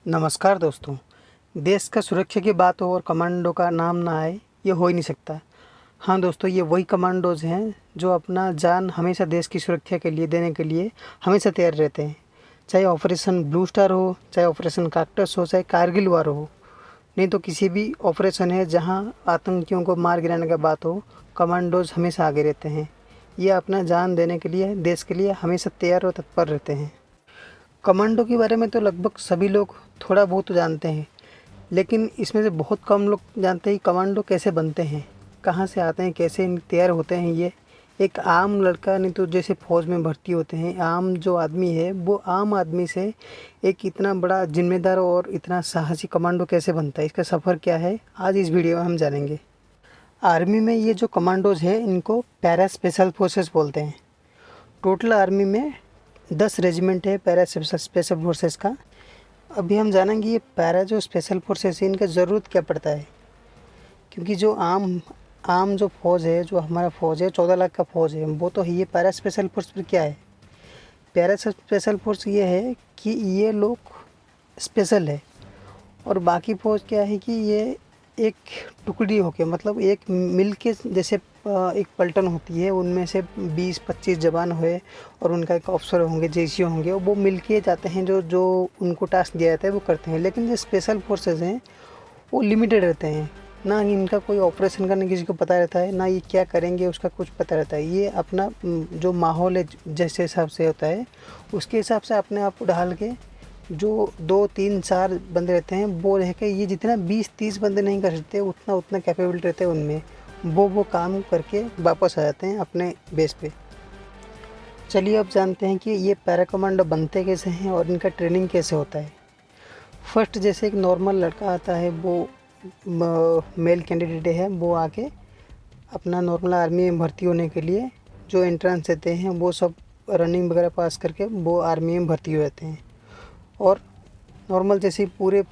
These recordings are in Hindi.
नमस्कार दोस्तों। देश का सुरक्षा की बात हो और कमांडो का नाम ना आए, ये हो ही नहीं सकता। हाँ दोस्तों, ये वही कमांडोज़ हैं जो अपना जान हमेशा देश की सुरक्षा के लिए देने के लिए हमेशा तैयार रहते हैं। चाहे ऑपरेशन ब्लू स्टार हो, चाहे ऑपरेशन काक्टस हो, चाहे कारगिल वार हो, नहीं तो किसी भी ऑपरेशन है जहाँ आतंकियों को मार गिराने का बात हो, कमांडोज़ हमेशा आगे रहते हैं। ये अपना जान देने के लिए, देश के लिए हमेशा तैयार और तत्पर रहते हैं। कमांडो के बारे में तो लगभग सभी लोग थोड़ा बहुत तो जानते हैं, लेकिन इसमें से बहुत कम लोग जानते हैं कि कमांडो कैसे बनते हैं, कहाँ से आते हैं, कैसे तैयार होते हैं। ये एक आम लड़का नहीं तो जैसे फ़ौज में भर्ती होते हैं, आम जो आदमी है वो आम आदमी से एक इतना बड़ा जिम्मेदार और इतना साहसी कमांडो कैसे बनता है, इसका सफ़र क्या है, आज इस वीडियो में हम जानेंगे। आर्मी में ये जो कमांडोज़ है इनको पैरा स्पेशल फोर्सेस बोलते हैं। टोटल आर्मी में 10 रेजिमेंट है पैरा स्पेशल फोर्सेस का। अभी हम जानेंगे ये पैरा जो स्पेशल फोर्सेस है इनका ज़रूरत क्या पड़ता है, क्योंकि जो आम आम जो फ़ौज है, जो हमारा फ़ौज है 14 लाख का फ़ौज है, वो तो ये पैरा स्पेशल फोर्स पर क्या है। पैरा स्पेशल फोर्स ये है कि ये लोग स्पेशल है और बाकी फ़ौज क्या है कि ये एक टुकड़ी होके, मतलब एक मिल के, जैसे एक पलटन होती है उनमें से 20-25 जवान हुए और उनका एक अफसर होंगे, जेसी होंगे, वो मिल के जाते हैं, जो जो उनको टास्क दिया जाता है वो करते हैं। लेकिन जो स्पेशल फोर्सेस हैं वो लिमिटेड रहते हैं, ना इनका कोई ऑपरेशन करने किसी को पता रहता है, ना ये क्या करेंगे उसका कुछ पता रहता है। ये अपना जो माहौल है जैसे हिसाब से होता है उसके हिसाब से अपने आप को ढाल के, जो 2-3-4 बंदे रहते हैं वो रह के, ये जितना 20-30 बंदे नहीं कर सकते उतना कैपेबिलिटी रहते हैं उनमें, वो काम करके वापस आ जाते हैं अपने बेस पे। चलिए अब जानते हैं कि ये पैरा कमांडो बनते कैसे हैं और इनका ट्रेनिंग कैसे होता है। फर्स्ट जैसे एक नॉर्मल लड़का आता है, वो मेल कैंडिडेट है, वो आके अपना नॉर्मल आर्मी में भर्ती होने के लिए जो एंट्रेंस देते हैं वो सब रनिंग वगैरह पास करके वो आर्मी में भर्ती हो जाते हैं। और नॉर्मल जैसे पूरे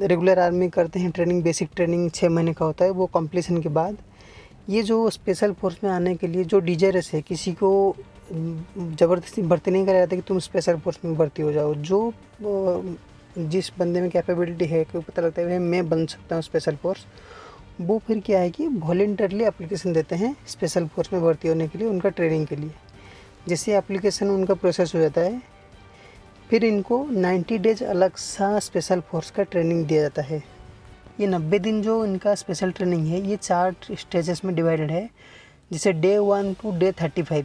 रेगुलर आर्मी करते हैं ट्रेनिंग, बेसिक ट्रेनिंग 6 महीने का होता है। वो कंप्लीसन के बाद ये जो स्पेशल फोर्स में आने के लिए जो डिजायरस है, किसी को ज़बरदस्ती भर्ती नहीं कराया जाता कि तुम स्पेशल फोर्स में भर्ती हो जाओ। जो जिस बंदे में कैपेबिलिटी है कि पता लगता है मैं बन सकता हूँ स्पेशल फोर्स, वो फिर क्या है कि वॉलेंटरली एप्लीकेशन देते हैं स्पेशल फोर्स में भर्ती होने के लिए, उनका ट्रेनिंग के लिए। जैसे एप्लीकेशन उनका प्रोसेस हो जाता है, फिर इनको 90 डेज अलग सा स्पेशल फोर्स का ट्रेनिंग दिया जाता है। ये 90 दिन जो इनका स्पेशल ट्रेनिंग है ये 4 स्टेजेस में डिवाइडेड है। जैसे डे 1 टू डे 35,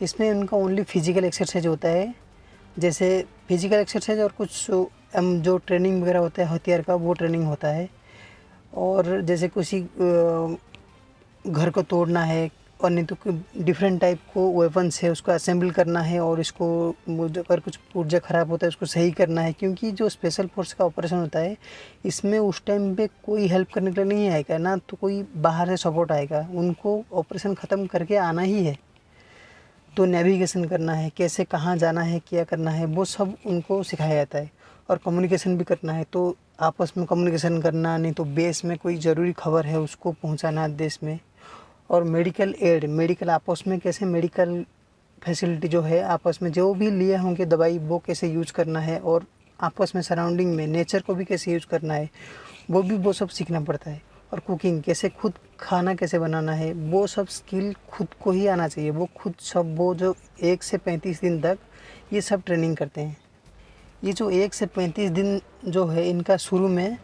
इसमें उनका ओनली फिजिकल एक्सरसाइज होता है। जैसे फिजिकल एक्सरसाइज और कुछ जो ट्रेनिंग वगैरह होता है हथियार का, वो ट्रेनिंग होता है। और जैसे किसी घर को तोड़ना है और नहीं तो डिफरेंट टाइप को वेपन्स है उसको असेंबल करना है, और इसको अगर कुछ पुर्जा ख़राब होता है उसको सही करना है। क्योंकि जो स्पेशल फोर्स का ऑपरेशन होता है इसमें उस टाइम पे कोई हेल्प करने के लिए नहीं आएगा, ना तो कोई बाहर से सपोर्ट आएगा, उनको ऑपरेशन ख़त्म करके आना ही है। तो नेविगेशन करना है, कैसे कहाँ जाना है, क्या करना है, वो सब उनको सिखाया जाता है। और कम्युनिकेशन भी करना है, तो आपस में कम्युनिकेशन करना, नहीं तो बेस में कोई ज़रूरी खबर है उसको पहुँचाना देश में। और मेडिकल एड, मेडिकल आपस में कैसे मेडिकल फैसिलिटी जो है आपस में जो भी लिए होंगे दवाई, वो कैसे यूज़ करना है, और आपस में सराउंडिंग में नेचर को भी कैसे यूज़ करना है, वो सब सीखना पड़ता है। और कुकिंग कैसे, खुद खाना कैसे बनाना है, वो सब स्किल खुद को ही आना चाहिए। वो खुद सब, वो जो 1 से 35 दिन तक ये सब ट्रेनिंग करते हैं। ये जो 1 से 35 दिन जो है इनका, शुरू में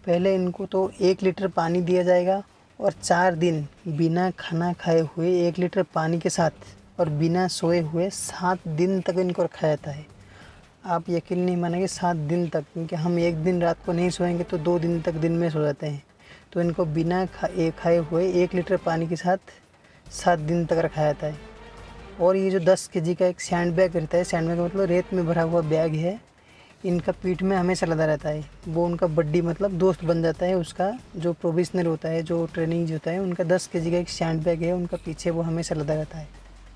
पहले इनको तो 1 लीटर पानी दिया जाएगा, और 4 दिन बिना खाना खाए हुए 1 लीटर पानी के साथ और बिना सोए हुए 7 दिन तक इनको रखा जाता है। आप यकीन नहीं मानेंगे, 7 दिन तक, क्योंकि हम एक दिन रात को नहीं सोएंगे तो 2 दिन तक दिन में सो जाते हैं। तो इनको बिना खाए हुए 1 लीटर पानी के साथ 7 दिन तक रखा जाता है। और ये जो 10 केजी का एक सैंड बैग रहता है, सैंड बैग का मतलब रेत में भरा हुआ बैग है, इनका पीठ में हमेशा लदा रहता है। वो उनका बड्डी मतलब दोस्त बन जाता है उसका, जो प्रोविजनर होता है, जो ट्रेनिंग होता है, उनका 10 केजी का एक सैंड बैग है उनका पीछे, वो हमेशा लदा रहता है।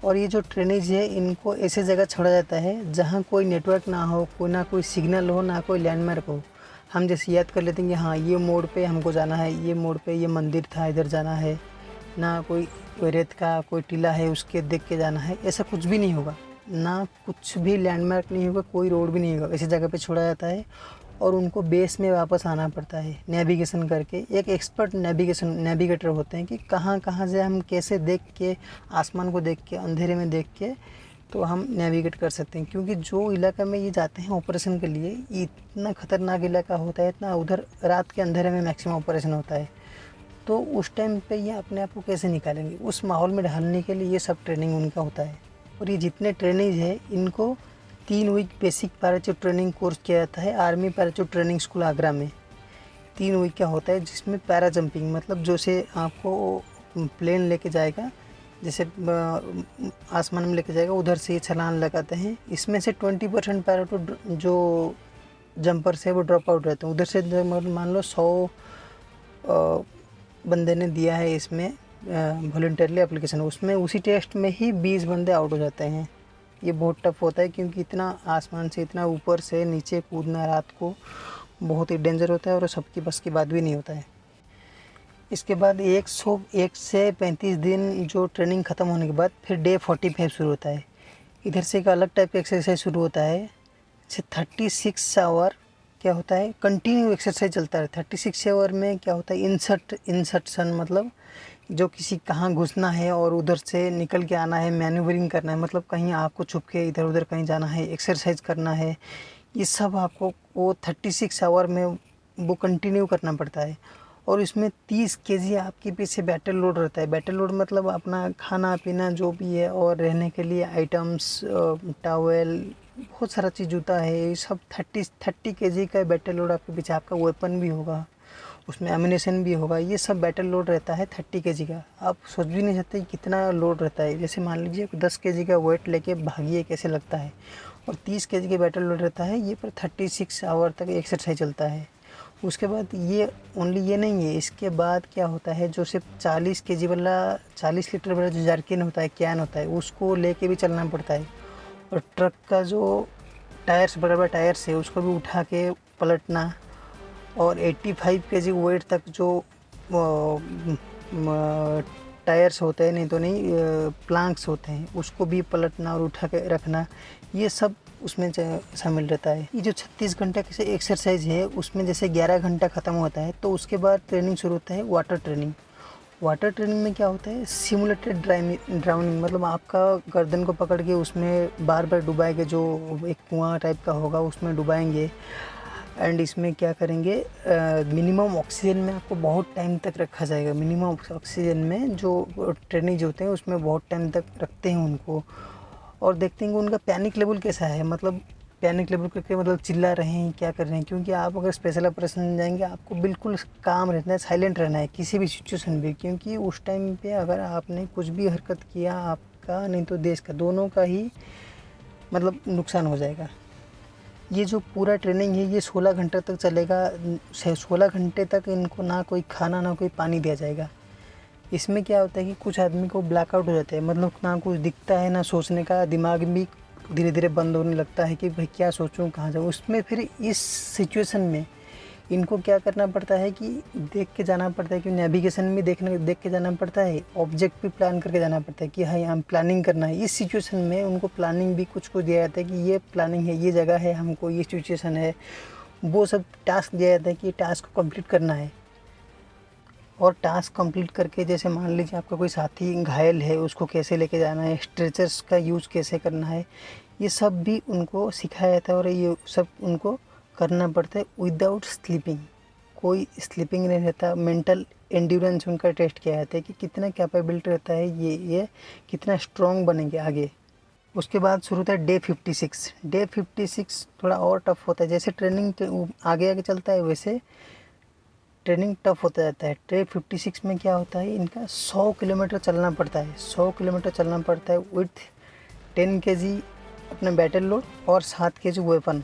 और ये जो ट्रेनिज है इनको ऐसे जगह छोड़ा जाता है जहाँ कोई नेटवर्क ना हो, ना कोई सिग्नल हो, ना कोई लैंडमार्क हो। हम जैसे याद कर लेते हैं कि हाँ ये मोड़ पे हमको जाना है, ये मोड़ पे ये मंदिर था इधर जाना है, ना कोई रेत का कोई टीला है उसके देख के जाना है, ऐसा कुछ भी नहीं होगा। ना कुछ भी लैंडमार्क नहीं होगा, कोई रोड भी नहीं होगा, ऐसी जगह पे छोड़ा जाता है। और उनको बेस में वापस आना पड़ता है नेविगेशन करके। एक एक्सपर्ट नेविगेटर होते हैं कि कहाँ कहाँ से हम कैसे देख के, आसमान को देख के, अंधेरे में देख के तो हम नेविगेट कर सकते हैं। क्योंकि जो इलाका में ये जाते हैं ऑपरेशन के लिए, इतना ख़तरनाक इलाका होता है, इतना उधर रात के अंधेरे में मैक्सिमम ऑपरेशन होता है। तो उस टाइम पे ये अपने आप को कैसे निकालेंगे, उस माहौल में ढालने के लिए ये सब ट्रेनिंग उनका होता है। और ये जितने ट्रेनिंग है इनको 3 वीक बेसिक पैराचूट ट्रेनिंग कोर्स किया जाता है आर्मी पैराचूट ट्रेनिंग स्कूल आगरा में। 3 वीक का होता है, जिसमें पैरा जंपिंग मतलब जैसे आपको प्लेन लेके जाएगा, जैसे आसमान में लेके जाएगा, उधर से छलांग लगाते हैं। इसमें से 20% पैराचूट जो जंपर्स है वो ड्रॉप आउट रहते हैं। उधर से मान लो 100 बंदे ने दिया है इसमें वॉलंटियरली एप्लीकेशन, उसमें उसी टेस्ट में ही 20 बंदे आउट हो जाते हैं। ये बहुत टफ होता है, क्योंकि इतना आसमान से इतना ऊपर से नीचे कूदना रात को बहुत ही डेंजर होता है और सबकी बस की बात भी नहीं होता है। इसके बाद 101 से 35 दिन जो ट्रेनिंग ख़त्म होने के बाद फिर डे 45 शुरू होता है। इधर से एक अलग टाइप का एक्सरसाइज शुरू होता है। जैसे 36 आवर क्या होता है, कंटिन्यू एक्सरसाइज चलता है। 36 आवर में क्या होता है, इंसर्शन मतलब जो किसी कहाँ घुसना है और उधर से निकल के आना है, मैन्यूवरिंग करना है, मतलब कहीं आपको छुप के इधर उधर कहीं जाना है, एक्सरसाइज करना है, ये सब आपको वो 36 आवर में वो कंटिन्यू करना पड़ता है। और इसमें 30 केजी आपके पीछे बैटल लोड रहता है। बैटल लोड मतलब अपना खाना पीना जो भी है और रहने के लिए आइटम्स, टॉवेल, बहुत सारा चीज़, जूता है, ये सब 30 केजी का बैटल लोड आपके पीछे। आपका वेपन भी होगा, उसमें एम्यूनेशन भी होगा, ये सब बैटल लोड रहता है 30 केजी का। आप सोच भी नहीं सकते कितना लोड रहता है। जैसे मान लीजिए 10 केजी का वेट लेके भागिए कैसे लगता है, और 30 केजी का बैटल लोड रहता है। ये पर 36 आवर तक एक्सरसाइज चलता है। उसके बाद ये ओनली ये नहीं है, इसके बाद क्या होता है, जो सिर्फ 40 केजी वाला 40 लीटर वाला जो जर्किन होता है, कैन होता है, उसको लेके भी चलना पड़ता है। और ट्रक का जो टायर्स, बड़ा बड़ा टायर्स है, उसको भी उठा के पलटना। और 85 केजी वेट तक जो टायर्स होते हैं, नहीं तो नहीं प्लांक्स होते हैं, उसको भी पलटना और उठा के रखना, ये सब उसमें शामिल रहता है। ये जो 36 घंटे की एक्सरसाइज है, उसमें जैसे 11 घंटा ख़त्म होता है तो उसके बाद ट्रेनिंग शुरू होता है वाटर ट्रेनिंग। वाटर ट्रेनिंग में क्या होता है, सिमुलेटेड ड्राउनिंग मतलब आपका गर्दन को पकड़ के उसमें बार बार डुबाएंगे, जो एक कुआं टाइप का होगा उसमें डुबाएंगे। एंड इसमें क्या करेंगे, मिनिमम ऑक्सीजन में आपको बहुत टाइम तक रखा जाएगा। मिनिमम ऑक्सीजन में जो ट्रेनिंग जो होते हैं उसमें बहुत टाइम तक रखते हैं उनको, और देखते हैं कि उनका पैनिक लेवल कैसा है। मतलब पैनिक लेवल करके मतलब चिल्ला रहे हैं, क्या कर रहे हैं। क्योंकि आप अगर स्पेशल ऑपरेशन में जाएंगे, आपको बिल्कुल काम रहना है, साइलेंट रहना है किसी भी सिचुएशन में। क्योंकि उस टाइम पे अगर आपने कुछ भी हरकत किया, आपका नहीं तो देश का, दोनों का ही मतलब नुकसान हो जाएगा। ये जो पूरा ट्रेनिंग है ये 16 घंटे तक चलेगा। 16 घंटे तक इनको ना कोई खाना ना कोई पानी दिया जाएगा। इसमें क्या होता है कि कुछ आदमी को ब्लैकआउट हो जाता है, मतलब ना कुछ दिखता है, ना सोचने का, दिमाग भी धीरे धीरे बंद होने लगता है कि भाई क्या सोचूं, कहाँ जाऊँ। उसमें फिर इस सिचुएशन में इनको क्या करना पड़ता है कि देख के जाना पड़ता है, कि नेविगेशन भी देख के जाना पड़ता है, ऑब्जेक्ट भी प्लान करके जाना पड़ता है कि हाँ हम प्लानिंग करना है। इस सिचुएशन में उनको प्लानिंग भी कुछ दिया जाता है कि ये प्लानिंग है, ये जगह है, हमको ये सिचुएशन है, वो सब टास्क दिया जाता है कि टास्क को कंप्लीट करना है। और टास्क कंप्लीट करके, जैसे मान लीजिए आपका कोई साथी घायल है, उसको कैसे लेके जाना है, स्ट्रेचर्स का यूज़ कैसे करना है, ये सब भी उनको सिखाया जाता है। और ये सब उनको करना पड़ता है विदाउट स्लीपिंग। कोई स्लीपिंग नहीं रहता। मेंटल एंड्योरेंस उनका टेस्ट किया जाता है कि कितना कैपेबिलिटी रहता है, ये कितना स्ट्रॉन्ग बनेंगे आगे। उसके बाद शुरू होता है डे 56। डे 56 थोड़ा और टफ होता है। जैसे ट्रेनिंग आगे आगे चलता है वैसे ट्रेनिंग टफ होता जाता है। डे 56 में क्या होता है, इनका 100 किलोमीटर चलना पड़ता है। 100 किलोमीटर चलना पड़ता है विथ 10 केजी अपना बैटल लोड और 7 केजी वेपन।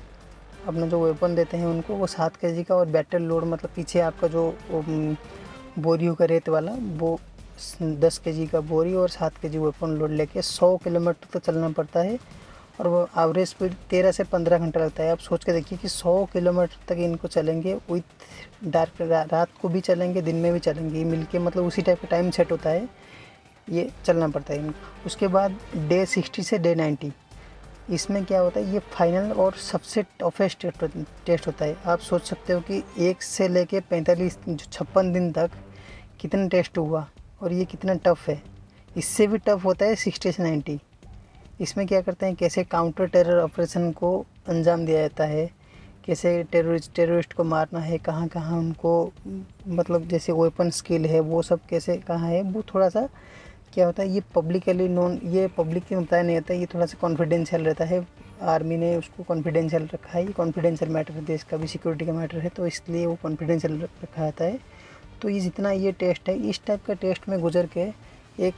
अपना जो वेपन देते हैं उनको, वो 7 केजी का, और बैटल लोड मतलब पीछे आपका जो बोरी होगा रेत वाला, वो 10 केजी का बोरी और 7 केजी वेपन लोड लेके 100 किलोमीटर तक चलना पड़ता है। और वो एवरेज स्पीड 13 से 15 घंटा लगता है। आप सोच के देखिए कि 100 किलोमीटर तक इनको चलेंगे विथ डार्क, रात को भी चलेंगे, दिन में भी चलेंगे, मिलके मतलब उसी टाइप का टाइम सेट होता है, ये चलना पड़ता है इनको। उसके बाद डे 60 से डे 90, इसमें क्या होता है, ये फाइनल और सबसे टफेस्ट टेस्ट होता है। आप सोच सकते हो कि 1 से लेके 45 जो 56 दिन तक कितना टेस्ट हुआ और ये कितना टफ़ है। इससे भी टफ़ होता है 60 से 90। इसमें क्या करते हैं, कैसे काउंटर टेरर ऑपरेशन को अंजाम दिया जाता है, कैसे टेररिस्ट को मारना है, कहाँ कहाँ उनको मतलब जैसे वेपन स्किल है वो सब कैसे कहाँ है, वो थोड़ा सा क्या होता है, ये पब्लिकली नोन, ये पब्लिक के बताया नहीं होता है, ये थोड़ा सा कॉन्फिडेंशियल रहता है। आर्मी ने उसको कॉन्फिडेंशियल रखा है, ये कॉन्फिडेंशियल मैटर है, देश का भी सिक्योरिटी का मैटर है, तो इसलिए वो कॉन्फिडेंशियल रखा जाता है। तो ये जितना ये टेस्ट है, इस टाइप का टेस्ट में गुजर के एक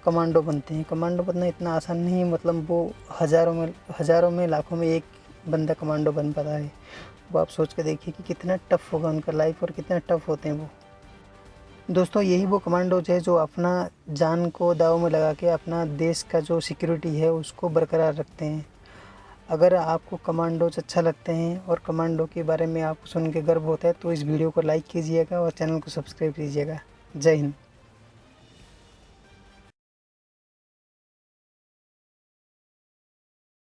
कमांडो बनते हैं। कमांडो बनना इतना आसान नहीं है, मतलब वो हज़ारों में लाखों में एक बंदा कमांडो बन पाता है। वो आप सोच के देखिए कि कितना टफ़ होगा उनका लाइफ और कितना टफ़ होते हैं वो। दोस्तों यही वो कमांडोज है जो अपना जान को दांव में लगा के अपना देश का जो सिक्योरिटी है उसको बरकरार रखते हैं। अगर आपको कमांडोज अच्छा लगते हैं और कमांडो के बारे में आपको सुन के गर्व होता है तो इस वीडियो को लाइक कीजिएगा और चैनल को सब्सक्राइब कीजिएगा। जय हिंद।